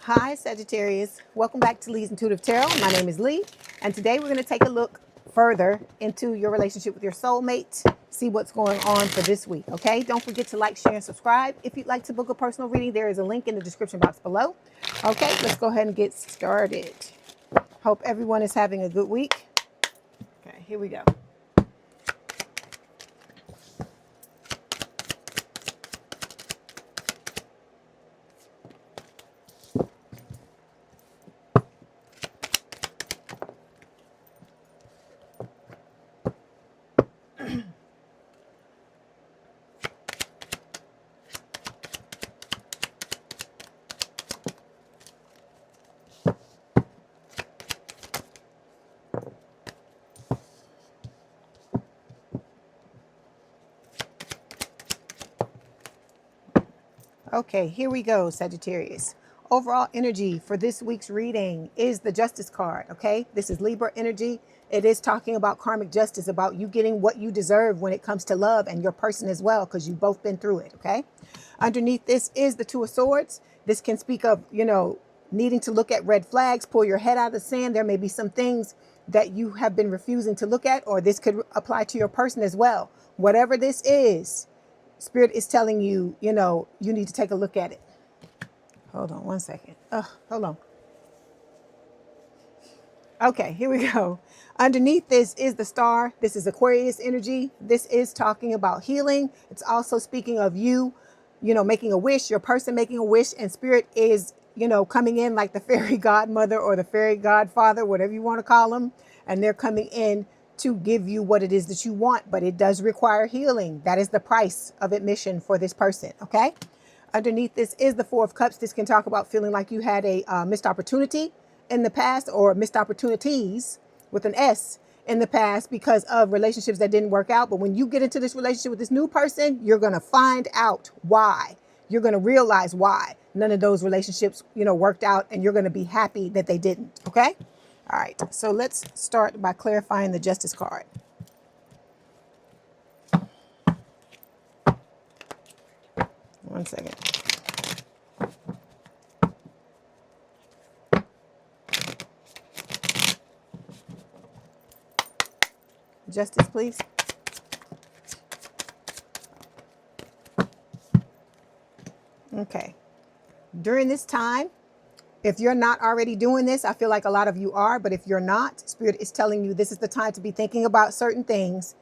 Hi, Sagittarius. Welcome back to Leigh's Intuitive Tarot. My name is Leigh, and today we're going to take a look further into your relationship with your soulmate, see what's going on for this week, okay? Don't forget to like, share, and subscribe. If you'd like to book a personal reading, there is a link in the description box below. Okay, let's go ahead and get started. Hope everyone is having a good week. Okay, here we go. Okay, here we go, Sagittarius. Overall energy for this week's reading is the Justice card, okay? This is Libra energy. It is talking about karmic justice, about you getting what you deserve when it comes to love and your person as well, because you've both been through it, okay? Underneath this is the Two of Swords. This can speak of, needing to look at red flags, pull your head out of the sand. There may be some things that you have been refusing to look at, or this could apply to your person as well. Whatever this is, Spirit is telling you, you need to take a look at it. Hold on one second. Hold on. Okay, here we go. Underneath this is the Star. This is Aquarius energy. This is talking about healing. It's also speaking of you, making a wish, your person making a wish, and Spirit is, coming in like the fairy godmother or the fairy godfather, whatever you want to call them. And they're coming in to give you what it is that you want, but it does require healing. That is the price of admission for this person, okay? Underneath this is the Four of Cups. This can talk about feeling like you had a missed opportunity in the past, or missed opportunities with an S in the past because of relationships that didn't work out. But when you get into this relationship with this new person, you're going to find out why. You're going to realize why none of those relationships, worked out, and you're going to be happy that they didn't, okay? All right, so let's start by clarifying the Justice card. One second. Justice, please. Okay. During this time, if you're not already doing this, I feel like a lot of you are, but if you're not, Spirit is telling you this is the time to be thinking about certain things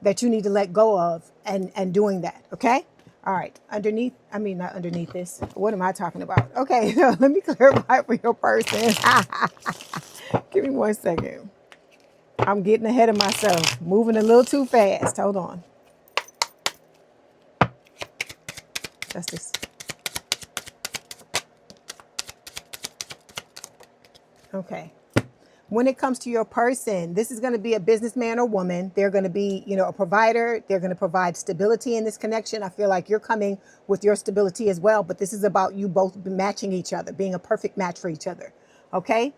that you need to let go of and doing that, okay? All right, not underneath this. What am I talking about? Okay, so let me clarify for your person. Give me 1 second. I'm getting ahead of myself, moving a little too fast. Hold on. Justice. Okay. When it comes to your person, this is going to be a businessman or woman. They're going to be, a provider. They're going to provide stability in this connection. I feel like you're coming with your stability as well, but this is about you both matching each other, being a perfect match for each other. Okay.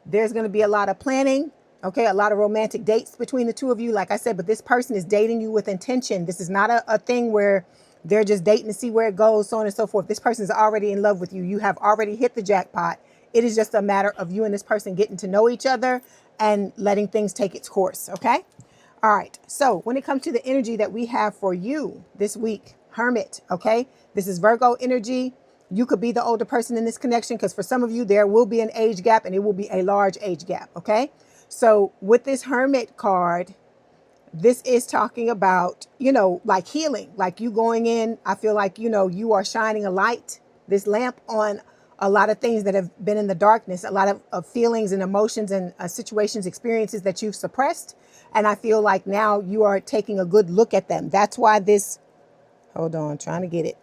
There's going to be a lot of planning. Okay. A lot of romantic dates between the two of you. Like I said, but this person is dating you with intention. This is not a thing where they're just dating to see where it goes, so on and so forth. This person is already in love with you. You have already hit the jackpot. It is just a matter of you and this person getting to know each other and letting things take its course, okay? All right, so when it comes to the energy that we have for you this week, Hermit, okay? This is Virgo energy. You could be the older person in this connection because for some of you, there will be an age gap and it will be a large age gap, okay? So with this Hermit card, this is talking about, like healing, like you going in. I feel like, you are shining a light, this lamp on a lot of things that have been in the darkness, a lot of feelings and emotions and situations, experiences that you've suppressed. And I feel like now you are taking a good look at them. That's why this, hold on, trying to get it.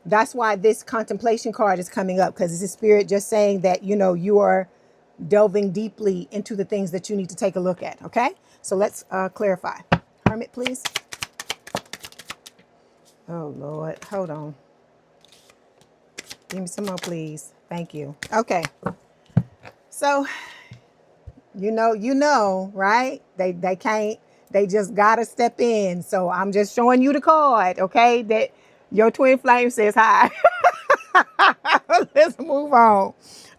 That's why this contemplation card is coming up, because it's a Spirit just saying that, you are delving deeply into the things that you need to take a look at. Okay, so let's clarify. Hermit, please. Oh, Lord, hold on. Give me some more, please. Thank you. Okay. So, right? They just gotta step in. So I'm just showing you the card, okay? That your twin flame says hi. Let's move on.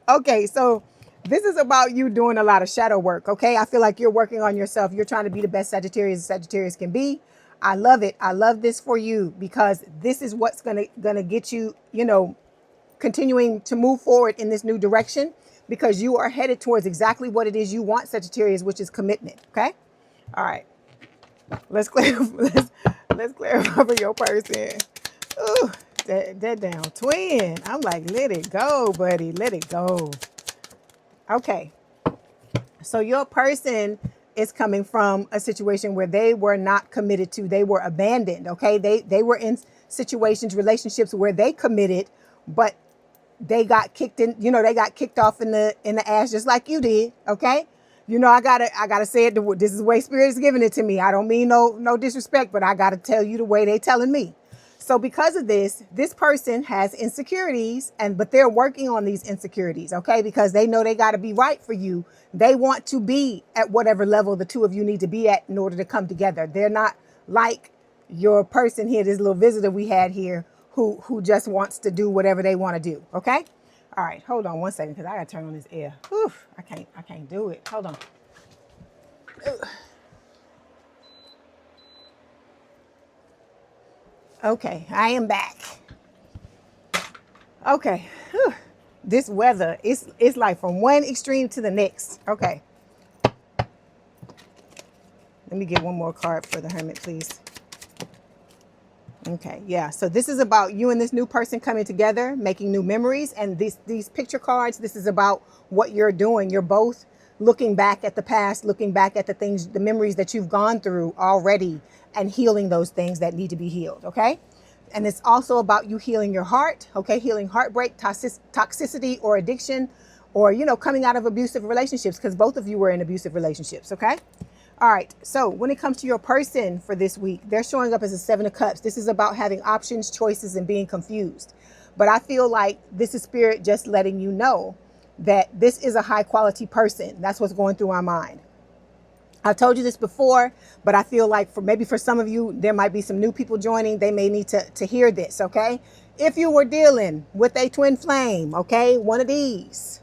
Okay, so this is about you doing a lot of shadow work, okay? I feel like you're working on yourself. You're trying to be the best Sagittarius can be. I love it. I love this for you because this is what's gonna get you, continuing to move forward in this new direction because you are headed towards exactly what it is you want, Sagittarius, which is commitment, okay? All right. Let's clarify for your person. Ooh, that down twin. I'm like, let it go, buddy. Let it go. Okay. So your person is coming from a situation where they were not committed to, they were abandoned. Okay. They were in situations, relationships where they committed, but they got kicked in, they got kicked off in the ass just like you did. Okay. I gotta say it. This is the way Spirit is giving it to me. I don't mean no disrespect, but I gotta tell you the way they telling me. So because of this person has insecurities, but they're working on these insecurities, okay? Because they know they got to be right for you. They want to be at whatever level the two of you need to be at in order to come together. They're not like your person here, this little visitor we had here, who just wants to do whatever they want to do, okay? All right, hold on one second because I got to turn on this air. Whew, I can't do it. Hold on. Okay, I am back. Okay, whew. This weather, it's like from one extreme to the next. Okay. Let me get one more card for the Hermit, please. Okay, yeah. So this is about you and this new person coming together, making new memories. And these picture cards, this is about what you're doing. You're both looking back at the past, looking back at the things, the memories that you've gone through already and healing those things that need to be healed, okay? And it's also about you healing your heart, okay? Healing heartbreak, toxicity, or addiction, or, coming out of abusive relationships because both of you were in abusive relationships, okay? All right, so when it comes to your person for this week, they're showing up as a 7 of Cups. This is about having options, choices, and being confused. But I feel like this is Spirit just letting you know that this is a high quality person. That's what's going through my mind. I've told you this before, but I feel like for some of you, there might be some new people joining. They may need to hear this, okay? If you were dealing with a twin flame, okay, one of these,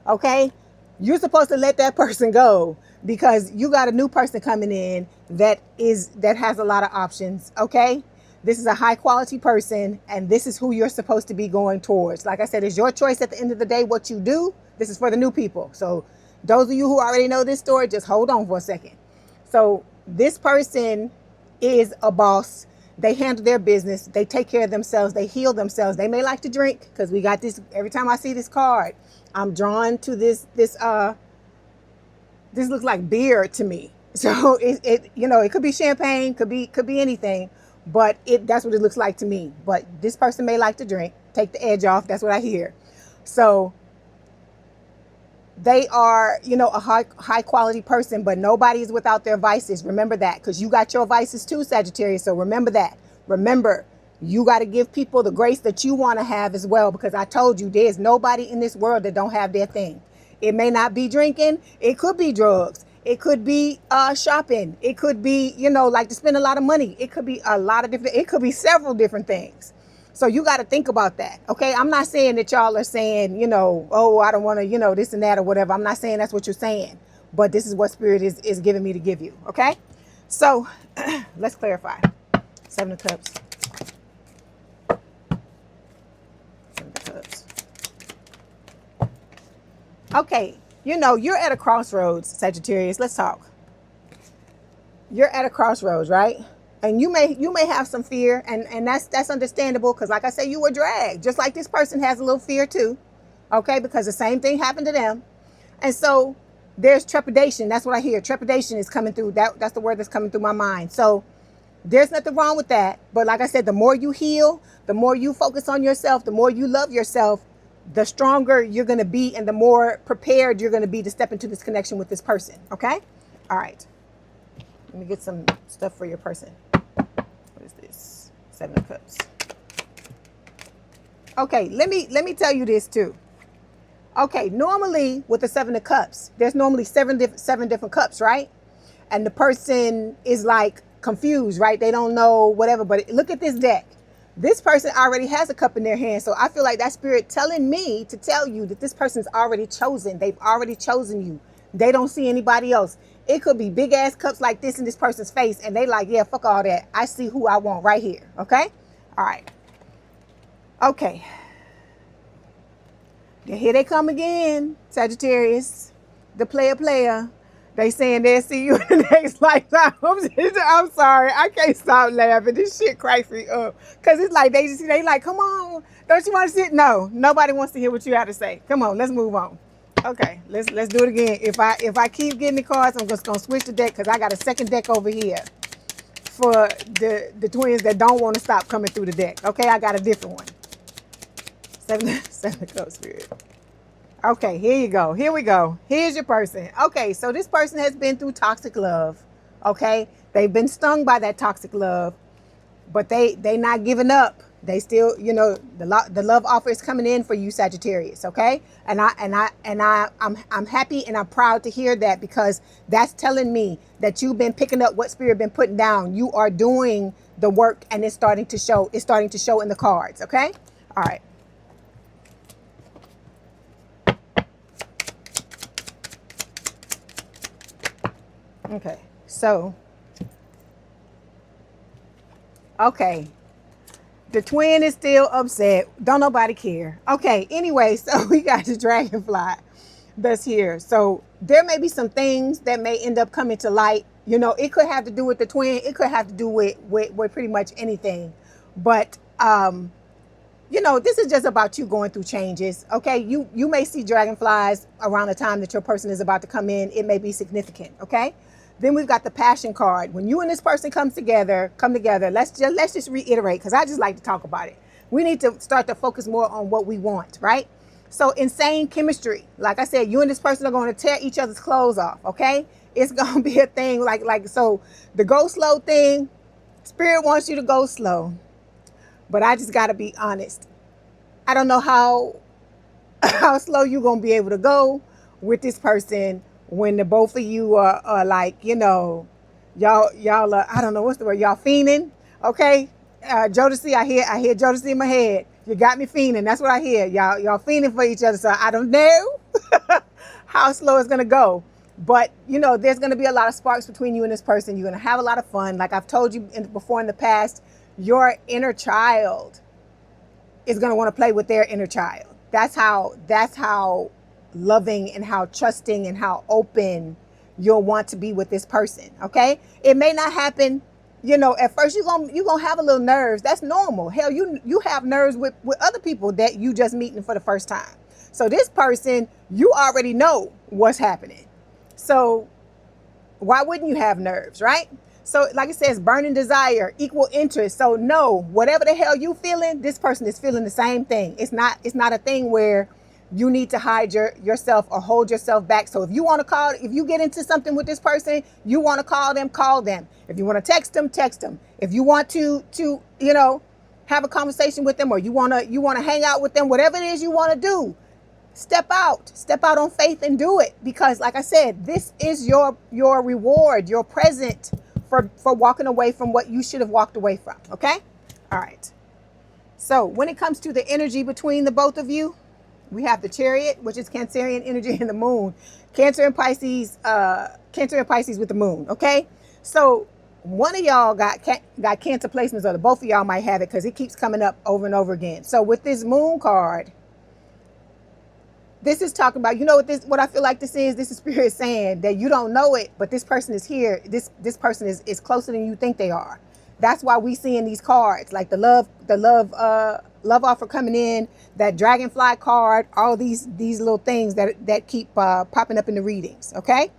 okay, you're supposed to let that person go because you got a new person coming in that has a lot of options, okay? This is a high quality person, and this is who you're supposed to be going towards. Like I said, it's your choice at the end of the day what you do. This is for the new people. So those of you who already know this story, just hold on for a second. So this person is a boss. They handle their business. They take care of themselves. They heal themselves. They may like to drink because we got this. Every time I see this card, I'm drawn to this looks like beer to me. So it could be champagne, could be anything, but that's what it looks like to me. But this person may like to drink, take the edge off. That's what I hear. So they are, a high quality person, but nobody is without their vices. Remember that, because you got your vices too, Sagittarius. So remember that. Remember, you got to give people the grace that you want to have as well, because I told you there's nobody in this world that don't have their thing. It may not be drinking. It could be drugs. It could be shopping. It could be, like to spend a lot of money. It could be a lot of different, it could be several different things. So you got to think about that. Okay. I'm not saying that y'all are saying, oh, I don't want to, this and that or whatever. I'm not saying that's what you're saying, but this is what Spirit is giving me to give you. Okay. So let's clarify. 7 of Cups. 7 of Cups. Okay. You're at a crossroads, Sagittarius. Let's talk. You're at a crossroads, right? And you may have some fear, and that's understandable because, like I say, you were dragged. Just like this person has a little fear too, okay? Because the same thing happened to them. And so there's trepidation. That's what I hear. Trepidation is coming through. That's the word that's coming through my mind. So there's nothing wrong with that. But like I said, the more you heal, the more you focus on yourself, the more you love yourself, the stronger you're going to be and the more prepared you're going to be to step into this connection with this person, okay? All right. Let me get some stuff for your person. What is this? 7 of Cups. Okay, let me tell you this too. Okay, normally with the 7 of Cups, there's normally seven different cups, right? And the person is like confused, right? They don't know whatever. But look at this deck. This person already has a cup in their hand. So I feel like that spirit telling me to tell you that this person's already chosen. They've already chosen you. They don't see anybody else. It could be big ass cups like this in this person's face. And they like, yeah, fuck all that. I see who I want right here. Okay. All right. Okay. Here they come again, Sagittarius, the player. They saying they'll see you in the next lifetime. I'm sorry, I can't stop laughing. This shit cracks me up. Cause it's like they like, come on, don't you want to sit? No, nobody wants to hear what you have to say. Come on, let's move on. Okay, let's do it again. If I keep getting the cards, I'm just gonna switch the deck because I got a second deck over here for the twins that don't want to stop coming through the deck. Okay, I got a different one. Seven of Cups spirit. Okay, here you go. Here we go. Here's your person. Okay, so this person has been through toxic love. Okay, they've been stung by that toxic love, but they not giving up. They still, you know, the love offer is coming in for you, Sagittarius. Okay, and I'm happy and I'm proud to hear that, because that's telling me that you've been picking up what spirit been putting down. You are doing the work, and it's starting to show. It's starting to show in the cards. Okay, all right. Okay, so, okay, the twin is still upset. Don't nobody care. Okay, anyway, so we got the dragonfly that's here. So there may be some things that may end up coming to light. You know, it could have to do with the twin. It could have to do with pretty much anything. But, you know, this is just about you going through changes. Okay, you may see dragonflies around the time that your person is about to come in. It may be significant. Okay. Then we've got the passion card. When you and this person come together, let's just reiterate, because I just like to talk about it. We need to start to focus more on what we want, right? So insane chemistry. Like I said, you and this person are going to tear each other's clothes off, okay? It's going to be a thing like so the go slow thing, spirit wants you to go slow. But I just got to be honest. I don't know how slow you're going to be able to go with this person when the both of you are like, you know, y'all are, I don't know what's the word, y'all fiending. Okay, Jodeci, I hear Jodeci in my head. You got me fiending. That's what I hear. Y'all fiending for each other. So I don't know how slow it's gonna go, but you know, there's gonna be a lot of sparks between you and this person. You're gonna have a lot of fun. Like I've told you before in the past, your inner child is gonna want to play with their inner child. That's how loving and how trusting and how open you'll want to be with this person. Okay, it may not happen, you know, at first. You're gonna have a little nerves. That's normal. Hell, you have nerves with other people that you just meeting for the first time. So this person, you already know what's happening, so why wouldn't you have nerves, right? So like it says, burning desire, equal interest. So no, whatever the hell you feeling, this person is feeling the same thing. It's not a thing where you need to hide yourself or hold yourself back. So if you want to call, if you get into something with this person, you want to call them. If you want to text them, text them. If you want to you know, have a conversation with them, or you want to hang out with them, whatever it is you want to do, step out on faith and do it. Because like I said, this is your reward, your present for walking away from what you should have walked away from. Okay. All right. So when it comes to the energy between the both of you, we have the Chariot, which is Cancerian energy, and the Moon. Cancer and Pisces with the Moon, okay? So one of y'all got Cancer placements, or the both of y'all might have it, because it keeps coming up over and over again. So with this Moon card, this is talking about, you know what I feel like this is Spirit saying that you don't know it, but this person is here. This person is closer than you think they are. That's why we see in these cards, like the love offer coming in, that dragonfly card, all these little things that keep popping up in the readings. Okay,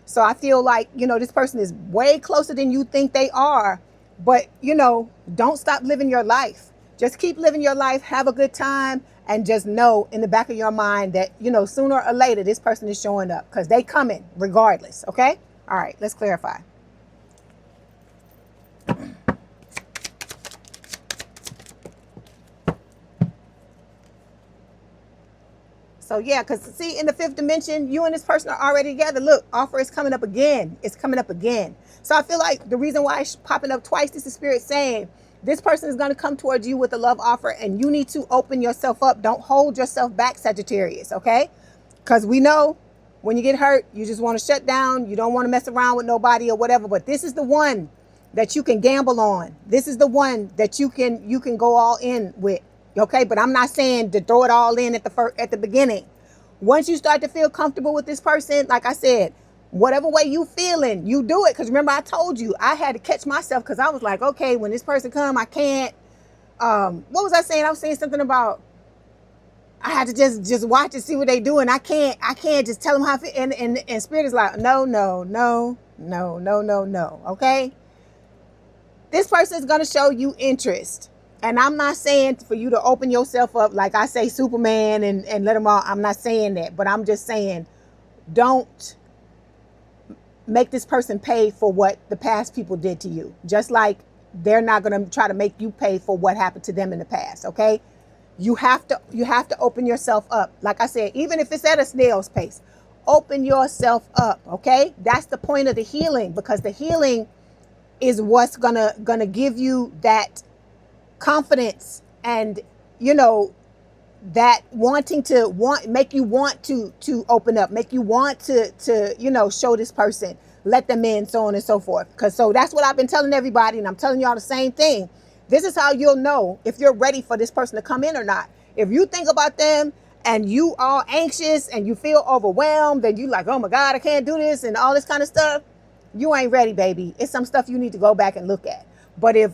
so I feel like, you know, this person is way closer than you think they are, but you know, don't stop living your life. Just keep living your life, have a good time, and just know in the back of your mind that, you know, sooner or later this person is showing up, because they coming regardless. Okay, all right, let's clarify. So yeah, because see, in the fifth dimension, you and this person are already together. Look, offer is coming up again. It's coming up again. So I feel like the reason why it's popping up twice, this is Spirit saying, This person is going to come towards you with a love offer, and you need to open yourself up. Don't hold yourself back, Sagittarius, okay? Because we know when you get hurt, you just want to shut down. You don't want to mess around with nobody or whatever. But this is the one that you can gamble on. This is the one that you can go all in with, okay? But I'm not saying to throw it all in at the beginning. Once you start to feel comfortable with this person, like I said, whatever way you feeling, you do it. Because remember, I told you, I had to catch myself because I was like, okay, when this person come, I can't, what was I saying? I was saying something about, I had to just watch and see what they do. And I can't just tell them how I feel. And Spirit is like, no. Okay. This person is going to show you interest. And I'm not saying for you to open yourself up like I say Superman and let them all. I'm not saying that, but I'm just saying don't make this person pay for what the past people did to you. Just like they're not going to try to make you pay for what happened to them in the past, okay? You have to open yourself up. Like I said, even if it's at a snail's pace, open yourself up, okay? That's the point of the healing, because the healing is what's gonna give you that confidence and, you know, that make you want to open up, make you want to, you know, show this person, let them in, so on and so forth. So that's what I've been telling everybody, and I'm telling y'all the same thing. This is how you'll know if you're ready for this person to come in or not. If you think about them and you are anxious and you feel overwhelmed and you like, oh my God, I can't do this and all this kind of stuff, you ain't ready, baby. It's some stuff you need to go back and look at. But if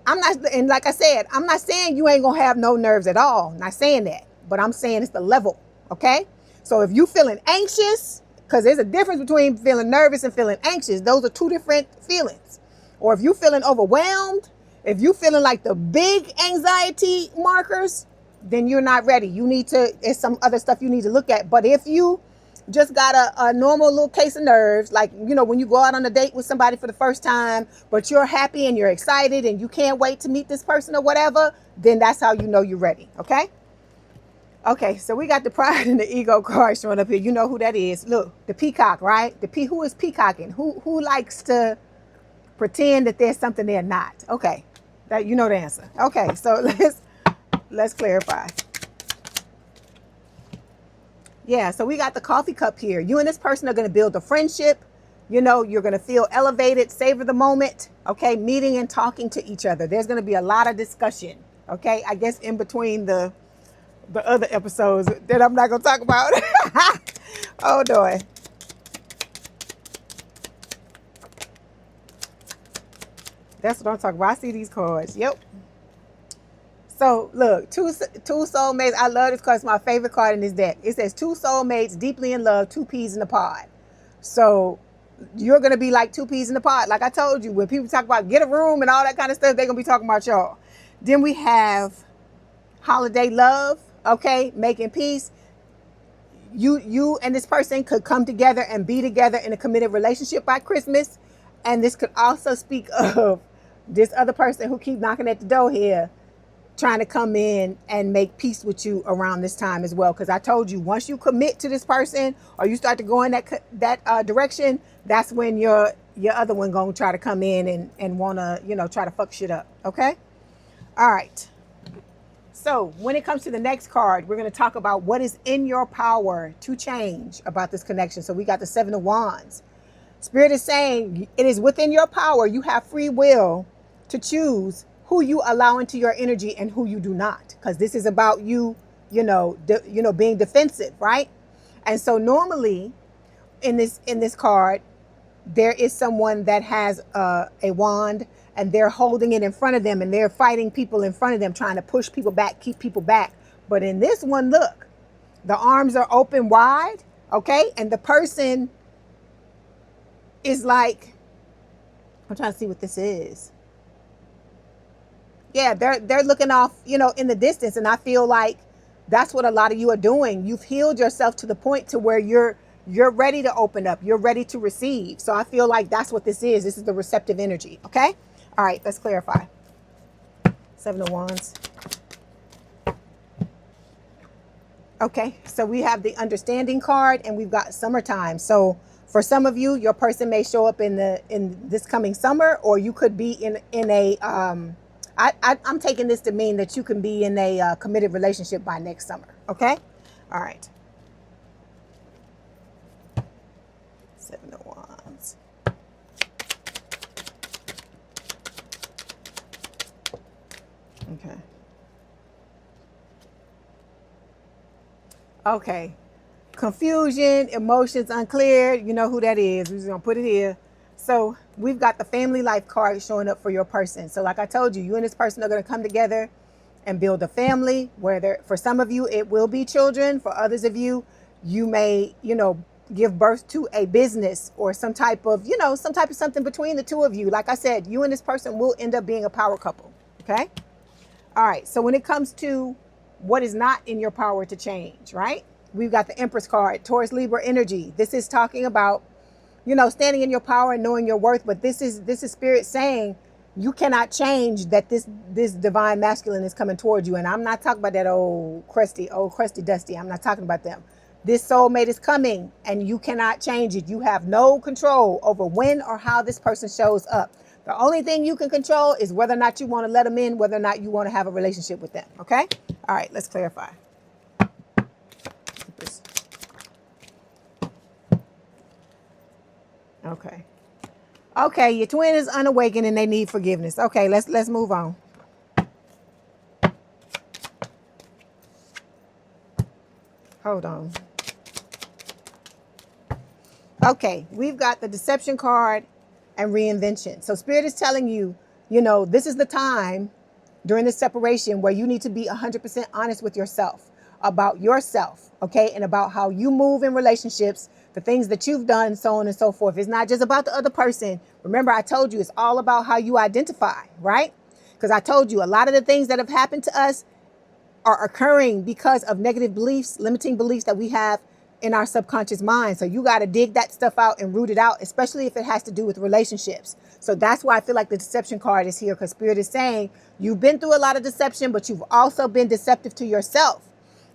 I'm not, and like I said, I'm not saying you ain't gonna have no nerves at all. I'm not saying that, but I'm saying it's the level, okay? So if you feeling anxious, because there's a difference between feeling nervous and feeling anxious. Those are two different feelings. Or if you feeling overwhelmed, if you feeling like the big anxiety markers, then you're not ready. It's some other stuff you need to look at. But if you just got a normal little case of nerves, like, you know, when you go out on a date with somebody for the first time, but you're happy and you're excited and you can't wait to meet this person or whatever, then that's how you know you're ready, okay? Okay, so we got the pride and the ego card showing up here. You know who that is. Look, the peacock, right? Who is peacocking? Who likes to pretend that there's something they're not? Okay, that you know the answer. Okay, so let's clarify. Yeah, so we got the coffee cup here. You and this person are going to build a friendship. You know, you're going to feel elevated, savor the moment, okay? Meeting and talking to each other. There's going to be a lot of discussion, okay? I guess in between the other episodes that I'm not going to talk about. Oh, boy. That's what I'm talking about. I see these cards. Yep. So look, two soulmates. I love this card. It's my favorite card in this deck. It says two soulmates deeply in love, two peas in a pod. So you're going to be like two peas in a pod. Like I told you, when people talk about get a room and all that kind of stuff, they're going to be talking about y'all. Then we have holiday love. Okay. Making peace. You and this person could come together and be together in a committed relationship by Christmas. And this could also speak of this other person who keep knocking at the door here, trying to come in and make peace with you around this time as well. Because I told you, once you commit to this person or you start to go in that direction, that's when your other one gonna try to come in and wanna, you know, try to fuck shit up. Okay. All right. So when it comes to the next card, we're going to talk about what is in your power to change about this connection. So we got the 7 of Wands. Spirit is saying it is within your power. You have free will to choose who you allow into your energy and who you do not. Because this is about you, being defensive, right? And so normally in this card, there is someone that has a wand and they're holding it in front of them and they're fighting people in front of them, trying to push people back, keep people back. But in this one, look, the arms are open wide, okay? And the person is like, I'm trying to see what this is. Yeah, they're looking off, in the distance. And I feel like that's what a lot of you are doing. You've healed yourself to the point to where you're ready to open up. You're ready to receive. So I feel like that's what this is. This is the receptive energy. Okay. All right. Let's clarify. 7 of Wands. Okay, so we have the understanding card and we've got summertime. So for some of you, your person may show up in this coming summer, or you could be in a I'm taking this to mean that you can be in a committed relationship by next summer. Okay, all right. Seven of Wands. Okay. Okay. Confusion, emotions unclear. You know who that is. We're just going to put it here. So we've got the family life card showing up for your person. So like I told you, you and this person are going to come together and build a family. Where for some of you, it will be children. For others of you, you may, give birth to a business or some type of something between the two of you. Like I said, you and this person will end up being a power couple. Okay. All right. So when it comes to what is not in your power to change, right? We've got the Empress card, Taurus Libra energy. This is talking about, standing in your power and knowing your worth. But this is Spirit saying you cannot change that this divine masculine is coming towards you. And I'm not talking about that old crusty dusty. I'm not talking about them. This soulmate is coming and you cannot change it. You have no control over when or how this person shows up. The only thing you can control is whether or not you want to let them in, whether or not you want to have a relationship with them. Okay? All right, let's clarify. Okay. Okay, your twin is unawakened and they need forgiveness. Okay, let's move on. Hold on. Okay, we've got the deception card and reinvention. So Spirit is telling you, this is the time during this separation where you need to be 100% honest with yourself, about yourself, okay? And about how you move in relationships, the things that you've done, so on and so forth. It's not just about the other person. Remember, I told you it's all about how you identify, right? Because I told you a lot of the things that have happened to us are occurring because of negative beliefs, limiting beliefs that we have in our subconscious mind. So you got to dig that stuff out and root it out, especially if it has to do with relationships. So that's why I feel like the deception card is here, because Spirit is saying you've been through a lot of deception, but you've also been deceptive to yourself,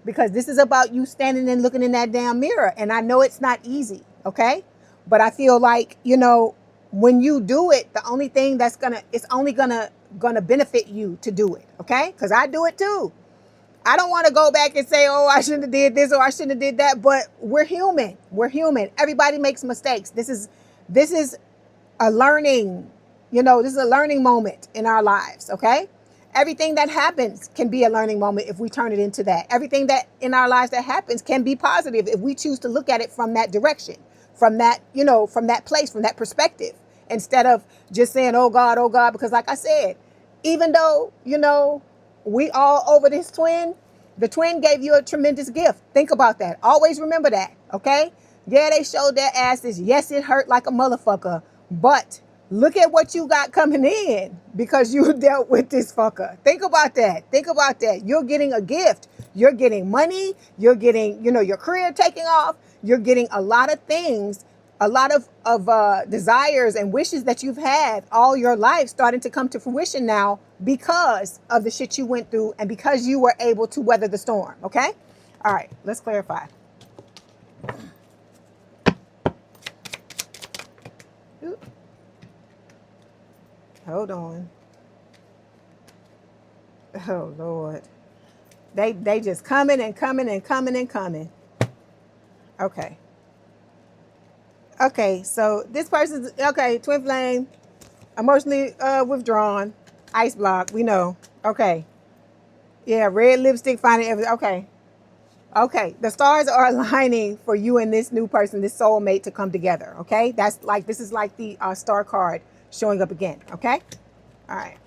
because this is about you standing and looking in that damn mirror. And I know it's not easy. Okay. But I feel like, when you do it, the only thing it's only gonna benefit you to do it. Okay. Because I do it too. I don't want to go back and say, oh, I shouldn't have did this or I shouldn't have did that. But we're human. We're human. Everybody makes mistakes. This is a learning, this is a learning moment in our lives. Okay. Everything that happens can be a learning moment if we turn it into that. Everything that in our lives that happens can be positive if we choose to look at it from that direction, from that, from that place, from that perspective, instead of just saying, oh God, because like I said, even though, we all over this twin, the twin gave you a tremendous gift. Think about that. Always remember that. Okay. Yeah, they showed their asses. Yes, it hurt like a motherfucker, but look at what you got coming in because you dealt with this fucker. Think about that. Think about that. You're getting a gift. You're getting money. You're getting, your career taking off. You're getting a lot of things, a lot of desires and wishes that you've had all your life starting to come to fruition now because of the shit you went through and because you were able to weather the storm. Okay? All right, let's clarify. Ooh. Hold on. Oh, Lord. They just coming and coming and coming and coming. Okay. Okay, so this person's, twin flame, emotionally withdrawn, ice block, we know. Okay. Yeah, red lipstick, finding everything. Okay. Okay, the stars are aligning for you and this new person, this soulmate, to come together. Okay, this is like the star card showing up again. Okay, all right.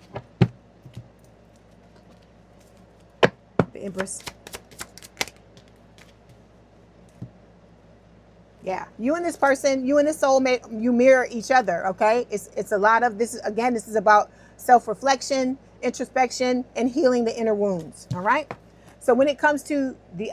The Empress. Yeah, you and this person, you and this soulmate, you mirror each other. Okay, it's a lot of this. This is about self-reflection, introspection, and healing the inner wounds. All right. So when it comes to the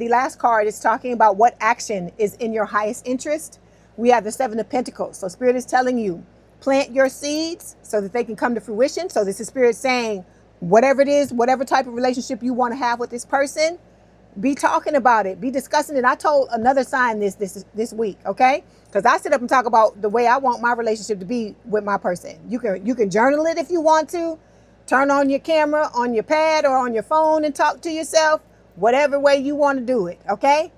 last card, it's talking about what action is in your highest interest. We have the Seven of Pentacles. So Spirit is telling you, plant your seeds so that they can come to fruition. So this is Spirit saying, whatever it is, whatever type of relationship you want to have with this person, Be talking about it. Be discussing it. I told another sign this week, okay? Because I sit up and talk about the way I want my relationship to be with my person. You can journal it if you want to. Turn on your camera, on your pad, or on your phone and talk to yourself. Whatever way you want to do it, okay?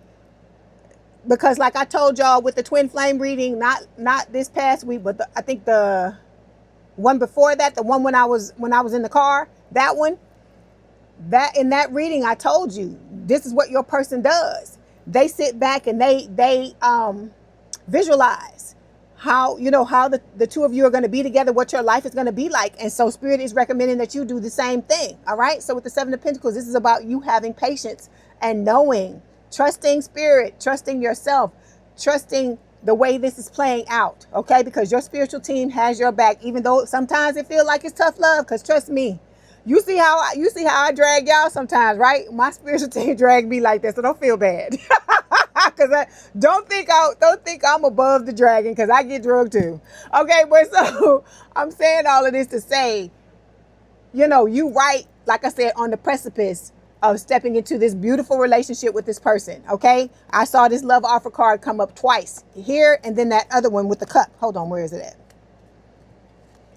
Because like I told y'all with the twin flame reading, not this past week, but I think the one before that, the one when I was in the car, that one. That in that reading, I told you this is what your person does. They sit back and they visualize how how the two of you are going to be together, what your life is going to be like. And so Spirit is recommending that you do the same thing. All right. So with the Seven of Pentacles, this is about you having patience and knowing, trusting Spirit, trusting yourself, trusting the way this is playing out. Okay. Because your spiritual team has your back, even though sometimes it feels like it's tough love. Because trust me, you see how I drag y'all sometimes, right? My spiritual team drag me like this, so don't feel bad. Because I don't think I'm above the dragging, because I get drugged too. Okay, but so I'm saying all of this to say, you right, like I said, on the precipice of stepping into this beautiful relationship with this person. Okay, I saw this love offer card come up twice here, and then that other one with the cup. Hold on, where is it at?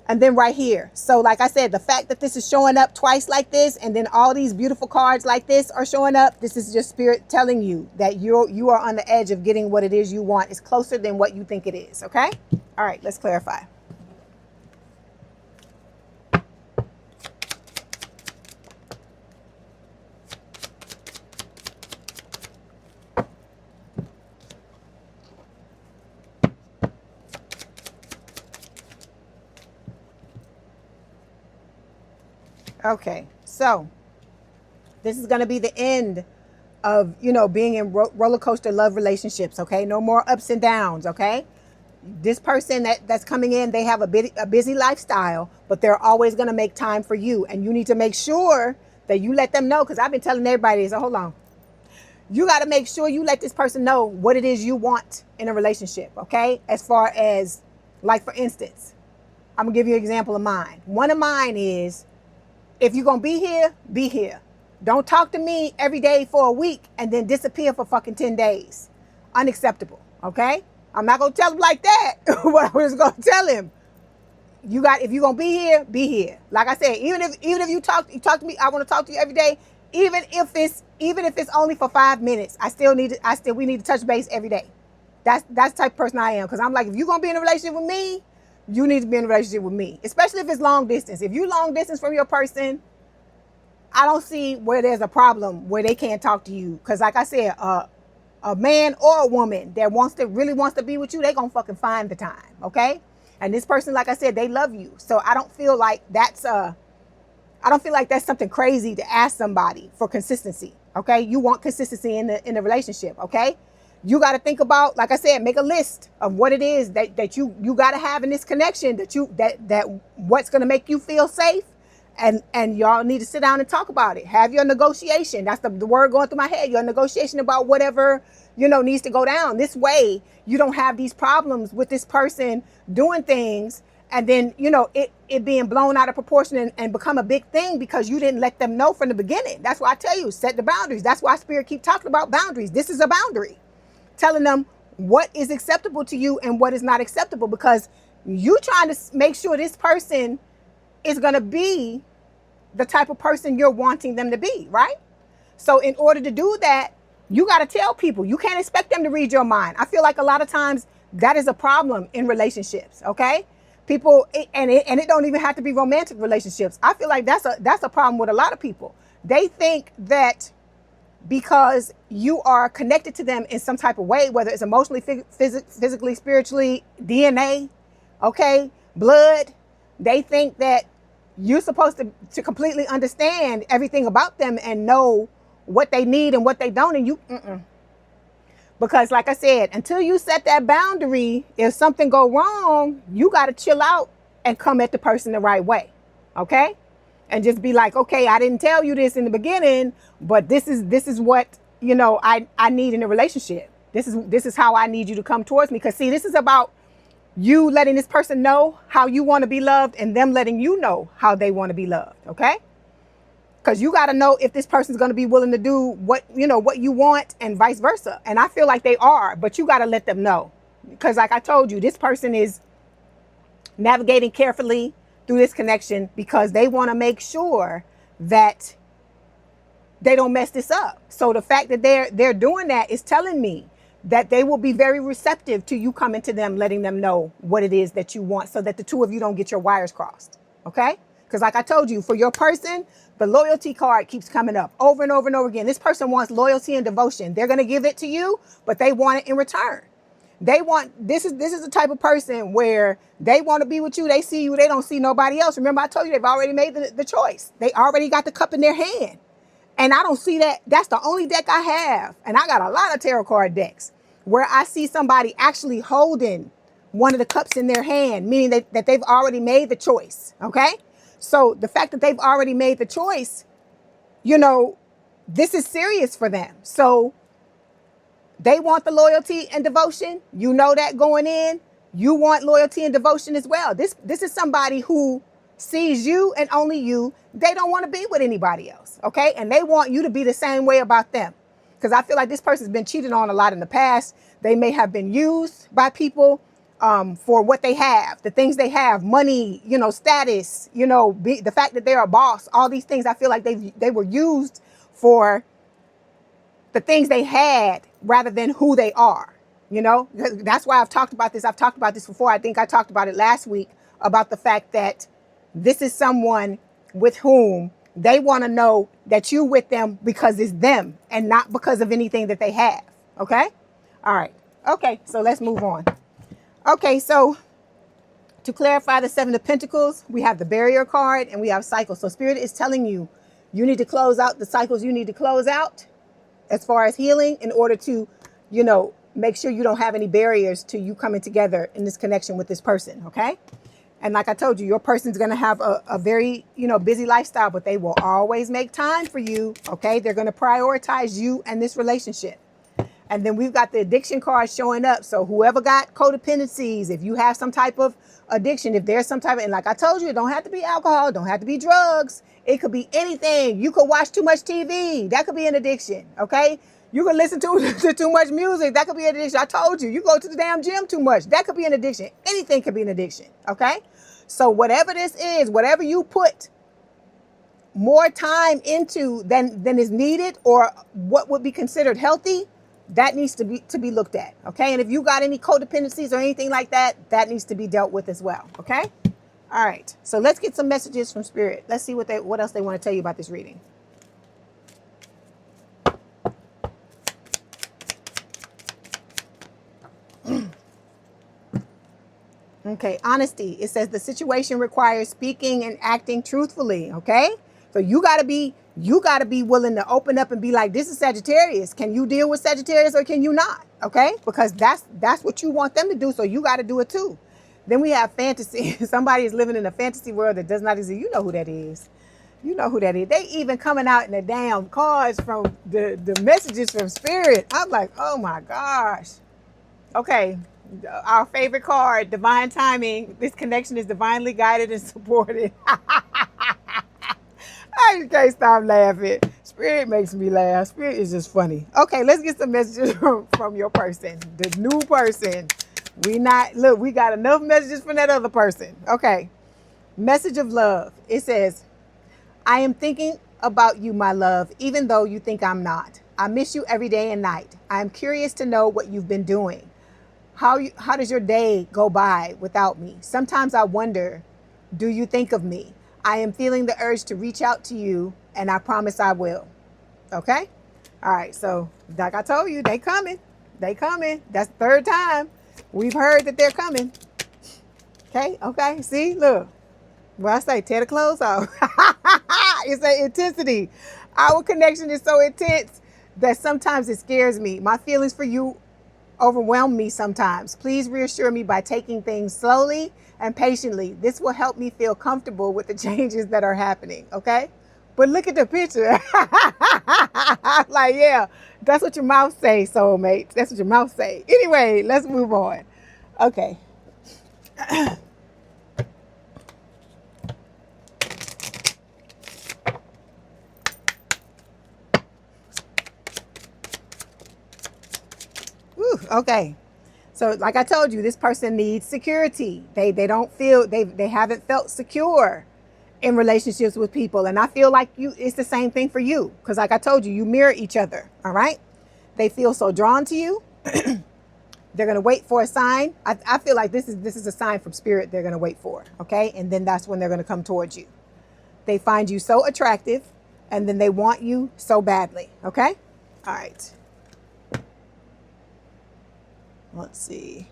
And then right here. So like I said, the fact that this is showing up twice like this, and then all these beautiful cards like this are showing up, this is just Spirit telling you that you are on the edge of getting what it is you want. It's closer than what you think it is. Okay. All right, let's clarify. Okay, so this is going to be the end of, being in roller coaster love relationships. Okay, no more ups and downs. Okay, this person that's coming in, they have a busy lifestyle, but they're always going to make time for you. And you need to make sure that you let them know, because I've been telling everybody, so hold on. You got to make sure you let this person know what it is you want in a relationship. Okay, as far as, like, for instance, I'm going to give you an example of mine. One of mine is, if you're going to be here, be here. Don't talk to me every day for a week and then disappear for fucking 10 days. Unacceptable, okay? I'm not going to tell him like that, but I was going to tell him, if you're going to be here, be here. Like I said, even if you talk to me, I want to talk to you every day, even if it's only for 5 minutes, we need to touch base every day. That's the type of person I am, because I'm like, if you're going to be in a relationship with me, you need to be in a relationship with me, especially if it's long distance. If you long distance from your person, I don't see where there's a problem where they can't talk to you. Because like I said, a man or a woman that really wants to be with you, they're going to fucking find the time. Okay. And this person, like I said, they love you. So I don't feel like that's something crazy to ask somebody for consistency. Okay. You want consistency in the relationship. Okay. You got to think about, like I said, make a list of what it is that you got to have in this connection, that what's going to make you feel safe. And y'all need to sit down and talk about it. Have your negotiation. That's the word going through my head. Your negotiation about whatever, needs to go down. This way, you don't have these problems with this person doing things, and then, it being blown out of proportion and become a big thing because you didn't let them know from the beginning. That's why I tell you, set the boundaries. That's why Spirit keep talking about boundaries. This is a boundary. Telling them what is acceptable to you and what is not acceptable, because you trying to make sure this person is going to be the type of person you're wanting them to be, right? So in order to do that, you got to tell people. You can't expect them to read your mind. I feel like a lot of times that is a problem in relationships, okay? People, and it don't even have to be romantic relationships. I feel like that's a problem with a lot of people. They think that because you are connected to them in some type of way, whether it's emotionally, physically, spiritually, DNA, okay, blood, they think that you're supposed to completely understand everything about them and know what they need and what they don't. And because like I said, until you set that boundary, if something go wrong, you got to chill out and come at the person the right way. Okay. And just be like, okay, I didn't tell you this in the beginning, but this is what, I need in a relationship. This is how I need you to come towards me. Because see, this is about you letting this person know how you want to be loved and them letting you know how they want to be loved. Okay. Because you got to know if this person's going to be willing to do what, you know, what you want and vice versa. And I feel like they are, but you got to let them know. Because like I told you, this person is navigating carefully through this connection because they want to make sure that they don't mess this up. So the fact that they're doing that is telling me that they will be very receptive to you coming to them, letting them know what it is that you want so that the two of you don't get your wires crossed. Okay? Because like I told you, for your person, the loyalty card keeps coming up over and over and over again. This person wants loyalty and devotion. They're going to give it to you, but they want it in return. They want, this is the type of person where they want to be with you. They see you. They don't see nobody else. Remember, I told you they've already made the choice. They already got the cup in their hand. And I don't see that. That's the only deck I have. And I got a lot of tarot card decks where I see somebody actually holding one of the cups in their hand, meaning that they've already made the choice. Okay. So the fact that they've already made the choice, you know, this is serious for them. So they want the loyalty and devotion. You know that going in. You want loyalty and devotion as well. This is somebody who sees you and only you. They don't want to be with anybody else, okay? And they want you to be the same way about them. Because I feel like this person's been cheated on a lot in the past. They may have been used by people for what they have, the things they have, money, you know, status, you know, the fact that they're a boss, all these things. I feel like they were used for the things they had rather than who they are. You know, that's why I've talked about this. I've talked about this before. I think I talked about it last week about the fact that this is someone with whom they want to know that you with them because it's them and not because of anything that they have. Okay. All right. Okay. So let's move on. Okay. So to clarify the Seven of Pentacles, we have the barrier card and we have cycles. So Spirit is telling you, you need to close out the cycles you need to close out as far as healing in order to, you know, make sure you don't have any barriers to you coming together in this connection with this person. Okay. And like I told you, your person's going to have a very, you know, busy lifestyle, but they will always make time for you. Okay. They're going to prioritize you and this relationship. And then we've got the addiction card showing up. So whoever got codependencies, if you have some type of addiction, if there's some type of, and like I told you, it don't have to be alcohol, it don't have to be drugs. It could be anything. You could watch too much TV. That could be an addiction. Okay. You can listen to too much music. That could be an addiction. I told you, you go to the damn gym too much. That could be an addiction. Anything could be an addiction. Okay. So whatever this is, whatever you put more time into than is needed or what would be considered healthy, that needs to be looked at. Okay. And if you got any codependencies or anything like that, that needs to be dealt with as well. Okay. All right. So let's get some messages from Spirit. Let's see what else they want to tell you about this reading. Okay, honesty. It says the situation requires speaking and acting truthfully. Okay, so you gotta be willing to open up and be like, this is Sagittarius. Can you deal with Sagittarius or can you not? Okay, because that's what you want them to do. So you got to do it too. Then we have fantasy. Somebody is living in a fantasy world that does not exist. You know who that is. You know who that is. They even coming out in the damn cards from the messages from Spirit. I'm like, oh my gosh. Okay. Our favorite card, divine timing. This connection is divinely guided and supported. I just can't stop laughing. Spirit makes me laugh. Spirit is just funny. Okay, let's get some messages from your person, the new person. We got enough messages from that other person. Okay, message of love. It says, I am thinking about you, my love, even though you think I'm not. I miss you every day and night. I am curious to know what you've been doing. How does your day go by without me? Sometimes I wonder, do you think of me? I am feeling the urge to reach out to you, and I promise I will. Okay? All right. So, like I told you, they coming. They coming. That's the third time we've heard that they're coming. Okay? Okay. See? Look. Well, I say, tear the clothes off. It's an intensity. Our connection is so intense that sometimes it scares me. My feelings for you overwhelm me sometimes. Please reassure me by taking things slowly and patiently. This will help me feel comfortable with the changes that are happening. Okay? But look at the picture. Like, yeah, that's what your mouth say, soulmate. That's what your mouth say. Anyway, let's move on. Okay. Okay. So like I told you, this person needs security. They don't feel, they haven't felt secure in relationships with people. And I feel like it's the same thing for you. Because like I told you, you mirror each other. All right. They feel so drawn to you. They're going to wait for a sign. I feel like this is a sign from spirit they're going to wait for. Okay. And then that's when they're going to come towards you. They find you so attractive and then they want you so badly. Okay. All right. Let's see.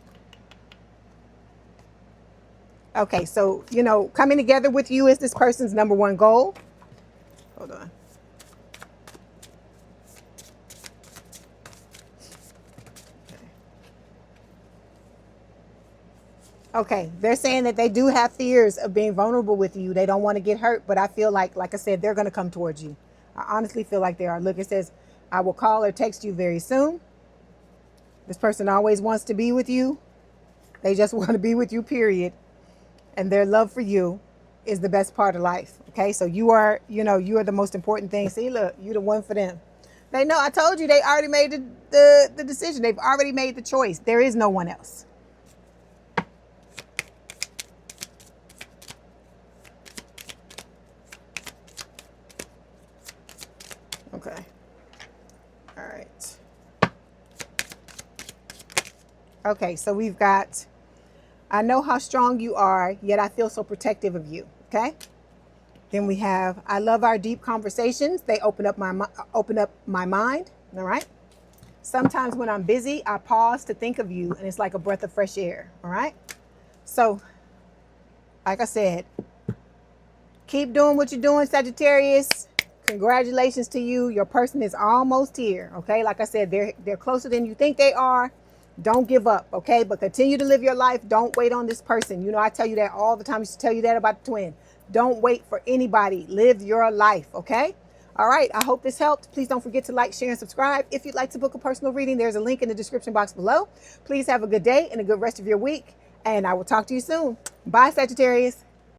Okay, so, coming together with you is this person's number one goal. Hold on. Okay, they're saying that they do have fears of being vulnerable with you. They don't want to get hurt, but I feel like I said, they're going to come towards you. I honestly feel like they are. Look, it says, I will call or text you very soon. This person always wants to be with you. They just want to be with you, period. And their love for you is the best part of life. Okay, so you are the most important thing. See, look, you're the one for them. They know, I told you, they already made the decision. They've already made the choice. There is no one else. Okay. All right. Okay, so we've got, I know how strong you are, yet I feel so protective of you. Okay. Then we have, I love our deep conversations. They open up my mind. All right. Sometimes when I'm busy, I pause to think of you, and it's like a breath of fresh air. All right. So, like I said, keep doing what you're doing, Sagittarius. Congratulations to you. Your person is almost here. Okay. Like I said, they're closer than you think they are. Don't give up. Okay. But continue to live your life. Don't wait on this person. I tell you that all the time. I used to tell you that about the twin. Don't wait for anybody. Live your life. Okay. All right. I hope this helped. Please don't forget to like, share, and subscribe. If you'd like to book a personal reading, there's a link in the description box below. Please have a good day and a good rest of your week. And I will talk to you soon. Bye, Sagittarius.